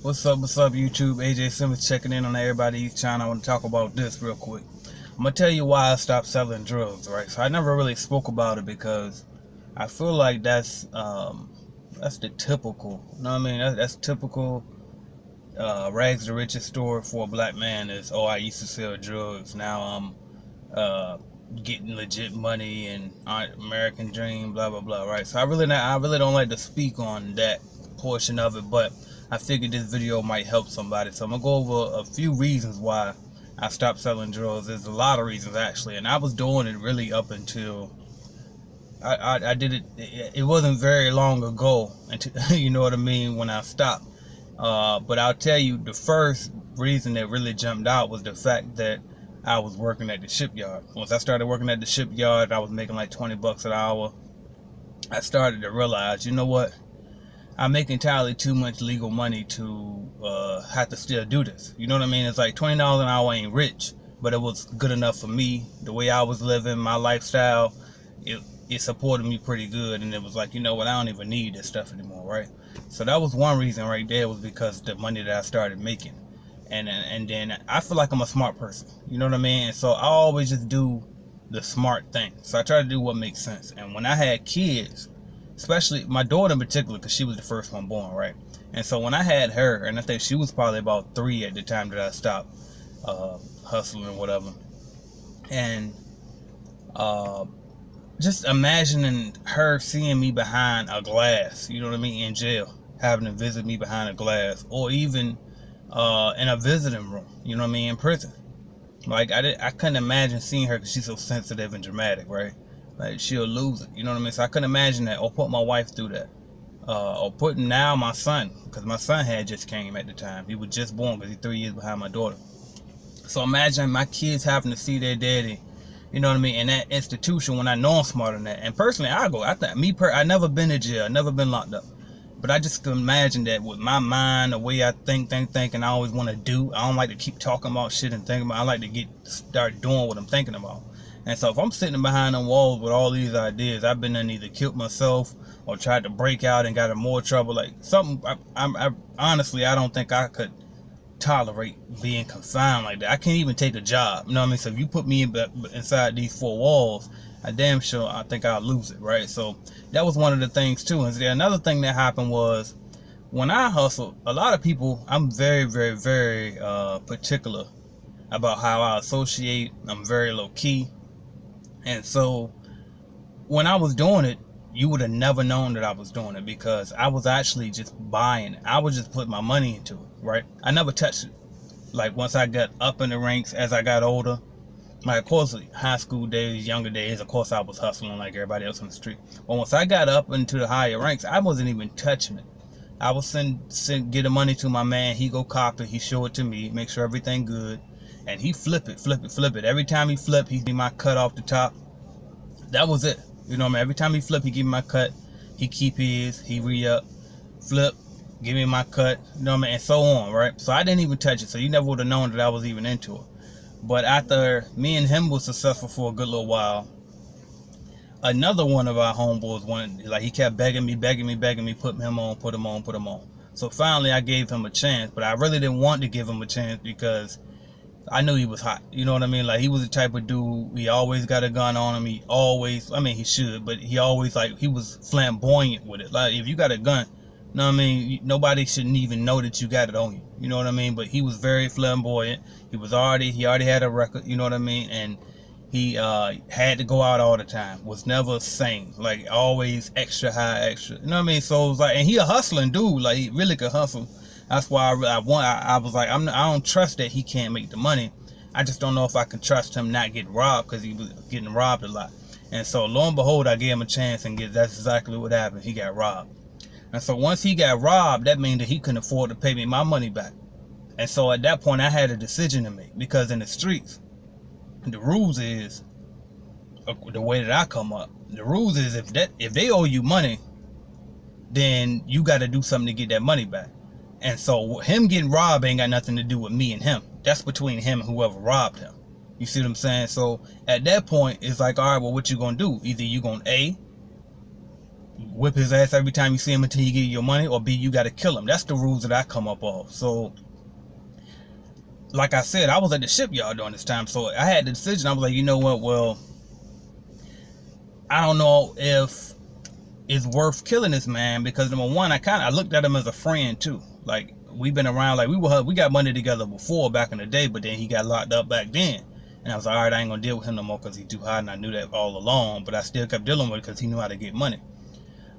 What's up, YouTube? AJ Simmons checking in on everybody's channel. I want to talk about this real quick. I'm going to tell you why I stopped selling drugs, right? So I never really spoke about it because I feel like that's the typical, you know what I mean? That's typical rags to riches story for a black man is, oh, I used to sell drugs. Now I'm getting legit money and American dream, blah, blah, blah, right? So I really don't like to speak on that portion of it, but I figured this video might help somebody. So I'm gonna go over a few reasons why I stopped selling drugs. There's a lot of reasons actually, and I was doing it really up until I did it. It wasn't very long ago until you know what I mean, when I stopped. But I'll tell you, the first reason that really jumped out was the fact that I was working at the shipyard. Once I started working at the shipyard, I was making like 20 bucks an hour. I started to realize, you know what? I'm making entirely too much legal money to have to still do this. You know what I mean? It's like $20 an hour ain't rich, but it was good enough for me. The way I was living, my lifestyle, it supported me pretty good. And it was like, you know what? I don't even need this stuff anymore, right? So that was one reason right there, was because the money that I started making. And then I feel like I'm a smart person. You know what I mean? And so I always just do the smart thing. So I try to do what makes sense. And when I had kids, especially my daughter in particular, because she was the first one born, right? And so when I had her, and I think she was probably about 3 at the time that I stopped hustling or whatever, and just imagining her seeing me behind a glass, you know what I mean, in jail, having to visit me behind a glass, or even in a visiting room, you know what I mean, in prison. Like I couldn't imagine seeing her because she's so sensitive and dramatic, right? Like she'll lose it, you know what I mean? So I couldn't imagine that, or put my wife through that, or putting now my son, because my son had just came at the time. He was just born because he's 3 years behind my daughter. So imagine my kids having to see their daddy, you know what I mean, in that institution when I know I'm smarter than that. And personally, I never been to jail, never been locked up. But I just can imagine that with my mind, the way I think, and I always want to do. I don't like to keep talking about shit and thinking about. I like to start doing what I'm thinking about. And so if I'm sitting behind them walls with all these ideas, I've been done either killed myself or tried to break out and got in more trouble. Like something, honestly, I don't think I could tolerate being confined like that. I can't even take a job. You know what I mean? So if you put me inside these 4 walls, I damn sure I think I'll lose it, right? So that was one of the things too. And another thing that happened was when I hustle, a lot of people, I'm very, very, very particular about how I associate. I'm very low key. And so when I was doing it, you would have never known that I was doing it because I was actually just buying it. I was just putting my money into it, right? I never touched it. Like once I got up in the ranks, as I got older, like of course high school days, younger days, of course I was hustling like everybody else on the street. But once I got up into the higher ranks, I wasn't even touching it. I would get the money to my man, he go cop it, he show it to me, make sure everything good, and he flip it. Every time he flip, he give me my cut off the top. That was it. You know what I mean? Every time he flip, he give me my cut. He keep his, he re-up, flip, give me my cut, you know what I mean? And so on, right? So I didn't even touch it. So you never would have known that I was even into it. But after me and him was successful for a good little while, another one of our homeboys like he kept begging me, put him on. So finally I gave him a chance, but I really didn't want to give him a chance because I knew he was hot. You know what I mean? Like he was the type of dude, he always got a gun on him. He always, I mean he should, but he always, like, he was flamboyant with it. Like if you got a gun, you know what I mean, nobody shouldn't even know that you got it on you. You know what I mean? But he was very flamboyant. He already had a record, you know what I mean? And he had to go out all the time, was never sane, like always extra high, extra, you know what I mean? So it was like, and he a hustling dude, like he really could hustle. That's why I was like, I don't trust that he can't make the money. I just don't know if I can trust him not get robbed, because he was getting robbed a lot. And so lo and behold, I gave him a chance, and that's exactly what happened. He got robbed. And so once he got robbed, that means that he couldn't afford to pay me my money back. And so at that point, I had a decision to make, because in the streets, the rules is, the way that I come up, the rules is if they owe you money, then you got to do something to get that money back. And so him getting robbed ain't got nothing to do with me and him. That's between him and whoever robbed him. You see what I'm saying? So at that point, it's like, all right, well, what you gonna do? Either you gonna whip his ass every time you see him until you get your money, or B, you got to kill him. That's the rules that I come up off. So, like I said, I was at the shipyard during this time, so I had the decision. I was like, you know what? Well, I don't know if it's worth killing this man, because number one, I looked at him as a friend too. Like, we've been around, like we got money together before back in the day, but then he got locked up back then. And I was like, all right, I ain't gonna deal with him no more because he's too hot, and I knew that all along. But I still kept dealing with it because he knew how to get money.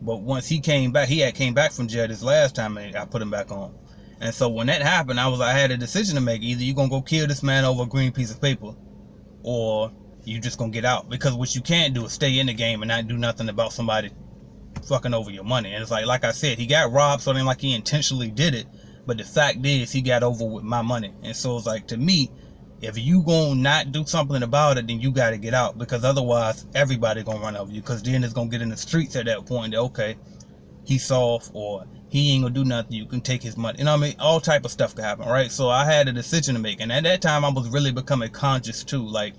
But once he came back, came back from jail this last time, and I put him back on. And so when that happened, I had a decision to make. Either you gonna go kill this man over a green piece of paper, or you just gonna get out. Because what you can't do is stay in the game and not do nothing about somebody fucking over your money. And it's like I said, he got robbed, so it ain't like he intentionally did it. But the fact is, he got over with my money. And so it's like, to me, if you gonna not do something about it, then you gotta get out, because otherwise everybody gonna run over you. Because then it's gonna get in the streets at that point that, okay, he's soft, or he ain't gonna do nothing, you can take his money. You know what I mean? All type of stuff could happen, right? So I had a decision to make, and at that time I was really becoming conscious too, like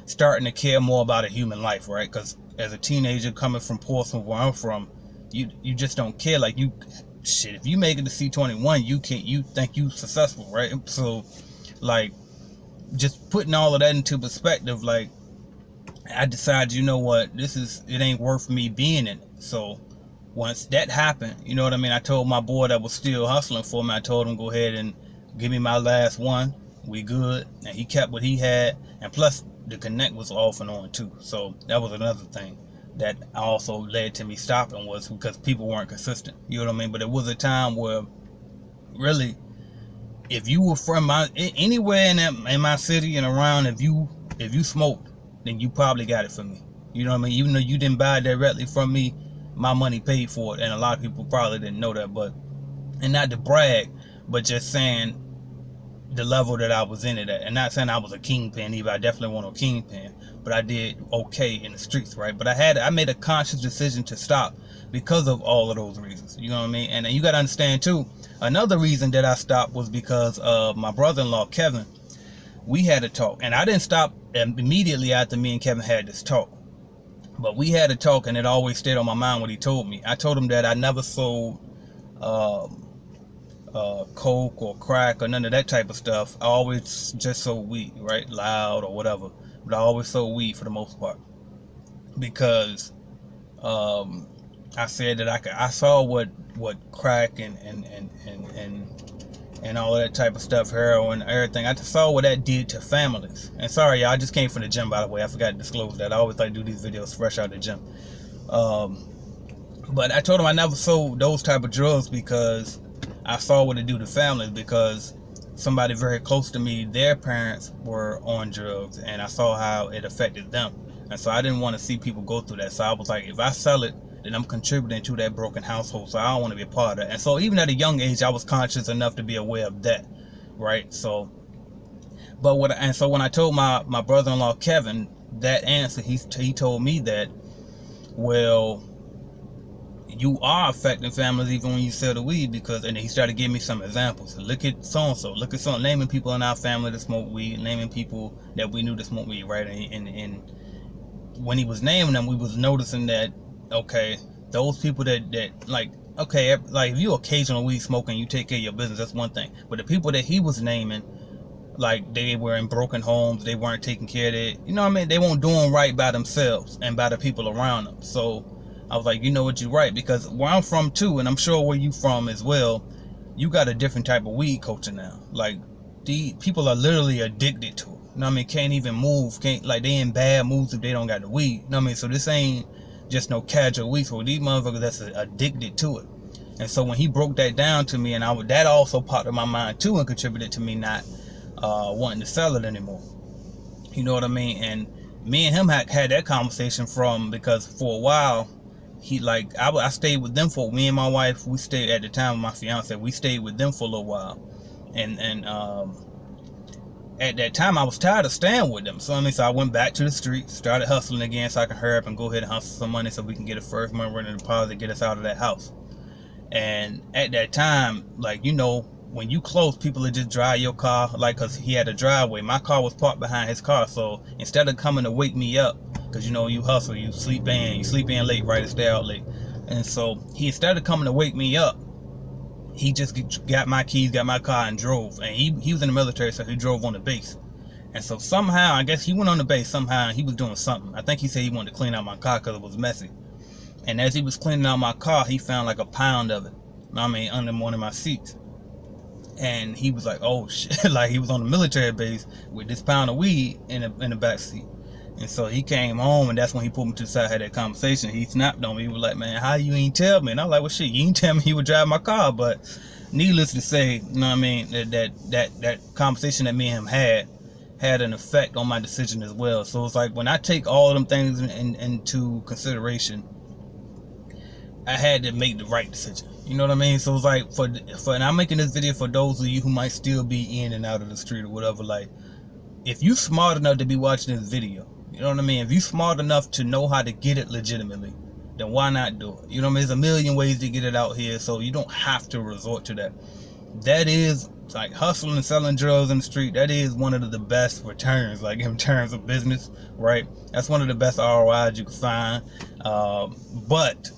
starting to care more about a human life, right? Because as a teenager coming from Portsmouth, where I'm from, you just don't care. Like, shit, if you make it to C21, you think you successful, right? So like, just putting all of that into perspective, like, I decided, you know what, it ain't worth me being in it. So once that happened, you know what I mean, I told my boy that was still hustling for me, I told him, go ahead and give me my last one, we good. And he kept what he had, and plus the connect was off and on too. So that was another thing that also led to me stopping, was because people weren't consistent, you know what I mean. But it was a time where really, if you were from anywhere in my city and around, if you smoked, then you probably got it from me. You know what I mean? Even though you didn't buy it directly from me, my money paid for it. And a lot of people probably didn't know that, and not to brag, but just saying the level that I was in it at. And not saying I was a kingpin either. I definitely wasn't a kingpin, but I did okay in the streets, right? But I made a conscious decision to stop because of all of those reasons. You know what I mean? And you got to understand too, another reason that I stopped was because of my brother-in-law, Kevin. We had a talk, and I didn't stop immediately after me and Kevin had this talk. But we had a talk, and it always stayed on my mind what he told me. I told him that I never sold coke or crack or none of that type of stuff. I always just sold weed, right? Loud or whatever. But I always sold weed for the most part. Because I said that I saw what crack and all of that type of stuff, heroin, everything. I just saw what that did to families. And sorry, y'all, I just came from the gym, by the way. I forgot to disclose that. I always like to do these videos fresh out of the gym. But I told him I never sold those type of drugs because I saw what it do to families, because somebody very close to me, their parents were on drugs, and I saw how it affected them. And so I didn't want to see people go through that. So I was like, if I sell it, then I'm contributing to that broken household, so I don't want to be a part of that. And so even at a young age, I was conscious enough to be aware of that, right? So, so when I told my brother-in-law Kevin that answer, he told me that, well, you are affecting families even when you sell the weed, because, and he started giving me some examples. Look at so-and-so, look at so, naming people in our family that smoke weed, naming people that we knew that smoke weed, right? And when he was naming them, we was noticing that, okay, those people that like, okay, like if you occasional weed smoking, you take care of your business, that's one thing. But the people that he was naming, like, they were in broken homes, they weren't taking care of it, you know what I mean? They weren't doing right by themselves and by the people around them. So I was like, you know what, you're right, because where I'm from too, and I'm sure where you from as well, you got a different type of weed culture now. Like, the people are literally addicted to it. You know what I mean? Can't even move, like, they in bad moods if they don't got the weed. You know what I mean? So this ain't just no casual weed. So these motherfuckers that's addicted to it. And so when he broke that down to me, and that also popped in my mind too, and contributed to me not wanting to sell it anymore. You know what I mean? And me and him had that conversation because for a while, I stayed with them me and my wife, we stayed at the time with my fiance, we stayed with them for a little while. And at that time, I was tired of staying with them. So I went back to the street, started hustling again so I can hurry up and go ahead and hustle some money so we can get a first money running deposit to get us out of that house. And at that time, like, you know, when you close, people would just drive your car, like, because he had a driveway. My car was parked behind his car, so instead of coming to wake me up, because, you know, you hustle, you sleep in late, right, and stay out late. And so he, instead of coming to wake me up, he just got my keys, got my car, and drove. And he was in the military, so he drove on the base. And so somehow, I guess he went on the base somehow, and he was doing something. I think he said he wanted to clean out my car because it was messy. And as he was cleaning out my car, he found like a pound of it, under one of my seats. And he was like, oh shit, like he was on the military base with this pound of weed in the back seat. And so he came home, and that's when he pulled me to the side, had that conversation. He snapped on me. He was like, man, how you ain't tell me? And I was like, well, shit, you ain't tell me he would drive my car. But needless to say, you know what I mean, that conversation that me and him had an effect on my decision as well. So it's like, when I take all of them things into consideration, I had to make the right decision. You know what I mean? So it's like, and I'm making this video for those of you who might still be in and out of the street or whatever. Like, if you smart enough to be watching this video, you know what I mean? If you smart enough to know how to get it legitimately, then why not do it? You know what I mean? There's a million ways to get it out here, so you don't have to resort to that. That is, like, hustling and selling drugs in the street, that is one of the best returns, like, in terms of business, right? That's one of the best ROIs you can find. But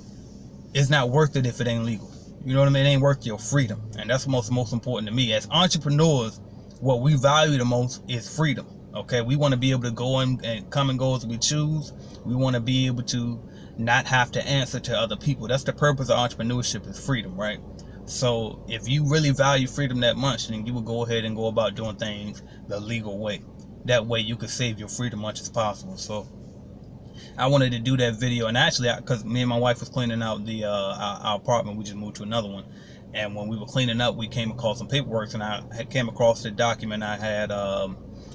it's not worth it if it ain't legal. You know what I mean? It ain't worth your freedom. And that's what's most important to me. As entrepreneurs, what we value the most is freedom. Okay, we want to be able to go and come and go as we choose. We want to be able to not have to answer to other people. That's the purpose of entrepreneurship, is freedom, right? So if you really value freedom that much, then you will go ahead and go about doing things the legal way. That way you can save your freedom as much as possible. So I wanted to do that video, and actually, because me and my wife was cleaning out our apartment, we just moved to another one. And when we were cleaning up, we came across some paperwork, and I came across the document I had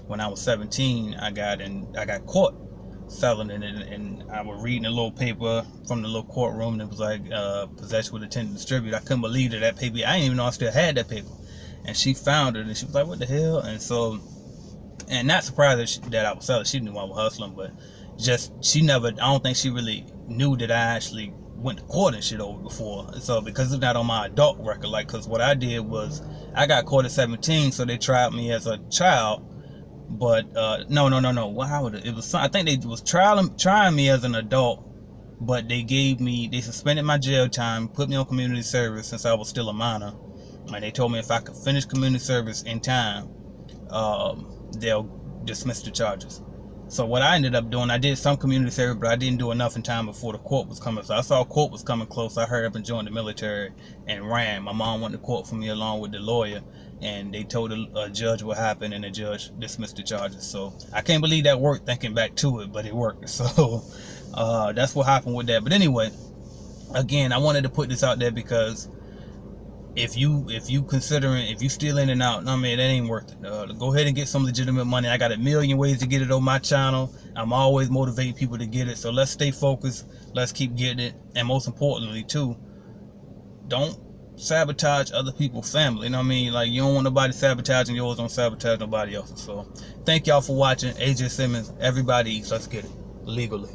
when I was 17. I got caught selling it, and I was reading a little paper from the little courtroom, and it was like possession with intent to distribute. I couldn't believe that paper. I didn't even know I still had that paper. And she found it, and she was like, "What the hell?" And so, and not surprised that I was selling. She knew I was hustling, but just I don't think she really knew that I actually went to court and shit over before. So because it's not on my adult record, like, because what I did was I got caught at 17, so they tried me as a child. But no. Well, how would it was? I think they was trying me as an adult, but they suspended my jail time, put me on community service since I was still a minor, and they told me if I could finish community service in time, they'll dismiss the charges. So what I ended up doing, I did some community service, but I didn't do enough in time before the court was coming. So I saw court was coming close. I hurried up and joined the military and ran. My mom went to court for me along with the lawyer, and they told the judge what happened, and the judge dismissed the charges. So I can't believe that worked, thinking back to it, but it worked. So that's what happened with that. But anyway, again, I wanted to put this out there because if you considering, if you still in and out, I mean, that ain't worth it. Go ahead and get some legitimate money. I got a million ways to get it on my channel. I'm always motivating people to get it. So let's stay focused. Let's keep getting it. And most importantly too, don't sabotage other people's family. You know what I mean? Like, you don't want nobody sabotaging yours, don't sabotage nobody else's. So thank y'all for watching. AJ Simmons, everybody, let's get it legally.